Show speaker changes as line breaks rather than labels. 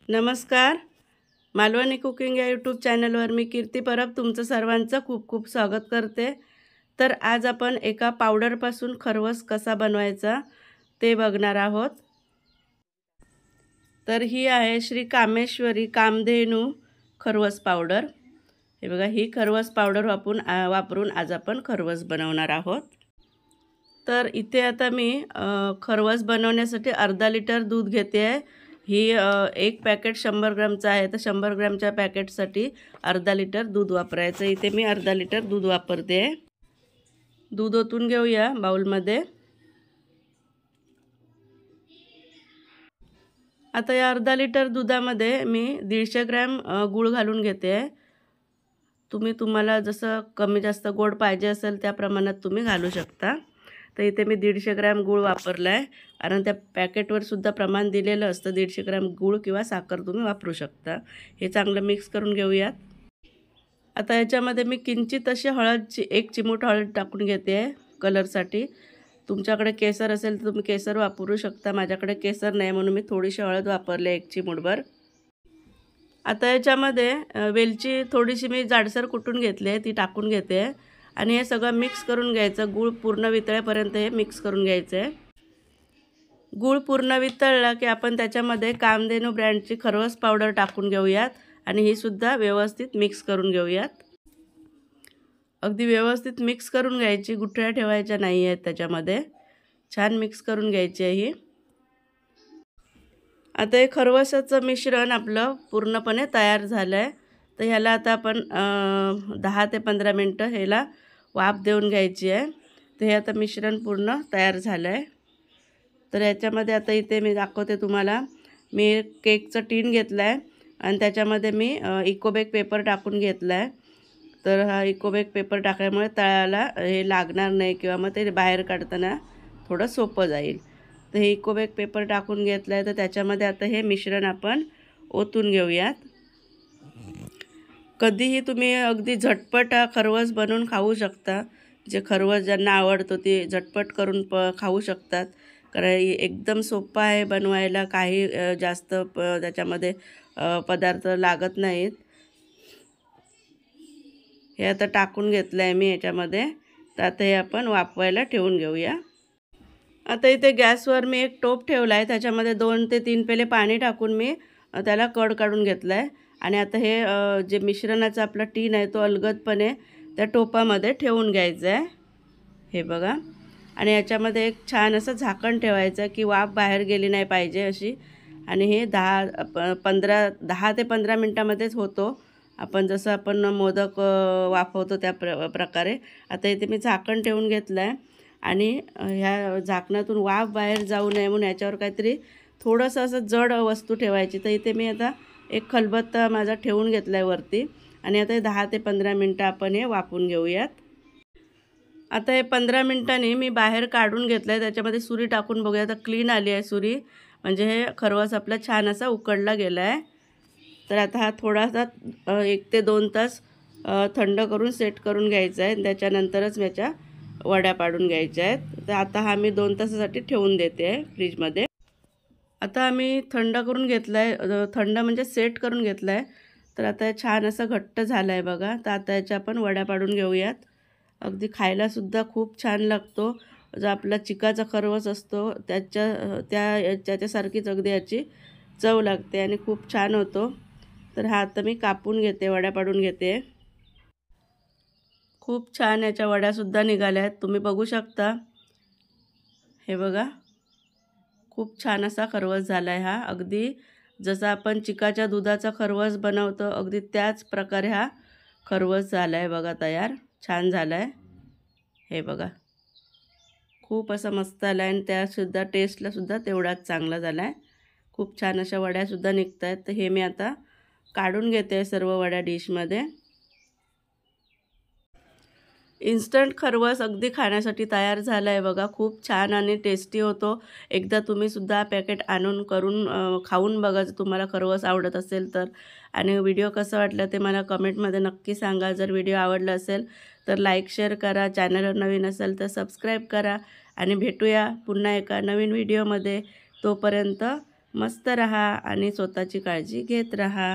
नमस्कार. मालवणी कुकिंग या यूट्यूब चॅनलवर मी कीर्ती परब तुमचं सर्वांचं खूप खूप स्वागत करते. तर आज आपण एका पावडरपासून खरवस कसा बनवायचा ते बघणार आहोत. तर ही आहे श्री कामेश्वरी कामधेनू खरवस पावडर. हे बघा, ही खरवस पावडर वापरून आज आपण खरवस बनवणार आहोत. तर इथे आता मी खरवस बनवण्यासाठी अर्धा लिटर दूध घेते आहे. ही एक पॅकेट 100 ग्रामचं आहे, तर 100 ग्रामच्या पॅकेटसाठी अर्धा लिटर दूध वापरायचं. इथे मी अर्धा लिटर दूध वापरते. दूध ओतून घेऊया बाउलमध्ये. आता या अर्धा लिटर दुधामध्ये मी 150 ग्रॅम गूळ घालून घेते. तुम्हाला जसं कमी जास्त गोड पाहिजे असेल त्या प्रमाणात तुम्ही घालू शकता. तर इथे मी 150 ग्रॅम गूळ वापरला आहे, कारण त्या पॅकेटवर सुद्धा प्रमाण दिलेलं असतं. 150 ग्रॅम गूळ किंवा साखर तुम्ही वापरू शकता. हे चांगलं मिक्स करून घेऊयात. आता याच्यामध्ये मी किंचित अशी एक चिमूट हळद टाकून घेते आहे कलरसाठी. तुमच्याकडे केसर असेल तर तुम्ही केसर वापरू शकता. माझ्याकडे केसर नाही म्हणून मी थोडीशी हळद वापरली, एक चिमूटभर. आता याच्यामध्ये वेलची थोडीशी मी जाडसर कुटून घेतली आहे, ती टाकून घेते आणि हे सगळं मिक्स करून घ्यायचं. गूळ पूर्ण वितळेपर्यंत हे मिक्स करून घ्यायचं आहे. गूळ पूर्ण वितळला की आपण त्याच्यामध्ये कामधेनू ब्रँडची खरवस पावडर टाकून घेऊयात आणि ही सुद्धा व्यवस्थित मिक्स करून घेऊयात. अगदी व्यवस्थित मिक्स करून घ्यायची, गुठळ्या ठेवायच्या नाही आहेत त्याच्यामध्ये. छान मिक्स करून घ्यायची आहे ही. आता हे खरवसाचं मिश्रण आपलं पूर्णपणे तयार झालं आहे. तर ह्याला आता आपण 10 ते 15 मिनटं ह्याला वाफ देऊन घ्यायची आहे. तर हे आता मिश्रण पूर्ण तयार झालं आहे. तर याच्यामध्ये आता इथे मी दाखवते तुम्हाला. मी केकचं टीन घेतलं आहे आणि त्याच्यामध्ये मी इकोबेक पेपर टाकून घेतला आहे. तर हा इकोबेक पेपर टाकल्यामुळे तळाला हे लागणार नाही किंवा मग ते बाहेर काढताना थोडं सोपं जाईल. तर हे इकोबेक पेपर टाकून घेतलं आहे. तर त्याच्यामध्ये आता हे मिश्रण आपण ओतून घेऊयात. कधीही तुम्ही अगदी झटपट खरवस बनवून खाऊ शकता. जे खरवस ज्यांना आवडतो ते झटपट करून खाऊ शकतात, कारण एकदम सोपं आहे बनवायला. काही जास्त त्याच्यामध्ये पदार्थ लागत नाहीत. हे आता टाकून घेतलं आहे मी याच्यामध्ये. तर आता हे आपण वाफवायला ठेवून घेऊया. आता इथे गॅसवर मी एक टोप ठेवला आहे, त्याच्यामध्ये 2 ते 3 पेले पाणी टाकून मी त्याला कड काढून घेतला आहे. आणि आता हे जे मिश्रणाचा आपला टीन आहे तो अलगदपणे त्या टोपामध्ये ठेवून घ्यायचं आहे. हे बघा. आणि याच्यामध्ये एक छान असं झाकण ठेवायचं की वाफ बाहेर गेली नाही पाहिजे अशी. आणि हे 10 ते 15 मिनटामध्येच होतो. जसं आपण मोदक वाफवतो त्या प्रकारे. आता इथे मी झाकण ठेवून घेतलं आहे आणि ह्या झाकणातून वाफ बाहेर जाऊ नये म्हणून याच्यावर काहीतरी थोडंसं असं जड वस्तू ठेवायची. तर इथे मी आता एक खलबत्ता माझा ठेवून घेतला आहे वरती आणि आता 10 ते 15 मिनटं आपण हे वाफवून घेऊयात. आता हे 15 मिनटांनी मी बाहेर काढून घेतलं आहे. त्याच्यामध्ये सुरी टाकून बघूया. आता क्लीन आली आहे सुरी, म्हणजे हे खरवस आपला छान असा उकडला गेला आहे. तर आता हा थोडासा 1 ते 2 तास थंड करून सेट करून घ्यायचा आहे. त्याच्यानंतरच याच्या वड्या पाडून घ्यायच्या आहेत. तर आता हा मी 2 तासासाठी ठेवून देते आहे फ्रीजमध्ये. आता आम्ही थंड करून घेतला आहे, थंड म्हणजे सेट करून घेतला आहे. तर आता छान असं घट्ट झालं आहे बघा. तर आता याच्या आपण वड्या पाडून घेऊयात. अगदी खायलासुद्धा खूप छान लागतो. जो आपला चिकाचा खरवस असतो त्याच्यासारखीच अगदी याची चव लागते आणि खूप छान होतो. तर हा आता मी कापून घेते, वड्या पाडून घेते. खूप छान याच्या वड्यासुद्धा निघाल्या आहेत, तुम्ही बघू शकता. हे बघा, खूप छान असा खरवस झाला आहे हा. अगदी जसा आपण चिकाच्या दुधाचा खरवस बनवतो अगदी त्याच प्रकारे हा खरवस झाला आहे बघा तयार. छान झाला आहे. हे बघा, खूप असा मस्त आला आहे आणि त्यासुद्धा टेस्टलासुद्धा तेवढाच चांगला झाला आहे. खूप छान अशा वड्यासुद्धा निघत आहेत. तर हे मी आता काढून घेते सर्व वड्या डिशमध्ये. इन्स्टंट खरवस अगदी खाण्यासाठी तयार झाला आहे बघा. खूप छान आणि टेस्टी होतो. एकदा तुम्हीसुद्धा पॅकेट आणून करून खाऊन बघा जर तुम्हाला खरवस आवडत असेल तर. आणि व्हिडिओ कसं वाटलं ते मला कमेंटमध्ये नक्की सांगा. जर व्हिडिओ आवडला असेल तर लाईक शेअर करा. चॅनलवर नवीन असेल तर सबस्क्राईब करा आणि भेटूया पुन्हा एका नवीन व्हिडिओमध्ये. तोपर्यंत मस्त रहा आणि स्वतःची काळजी घेत रहा.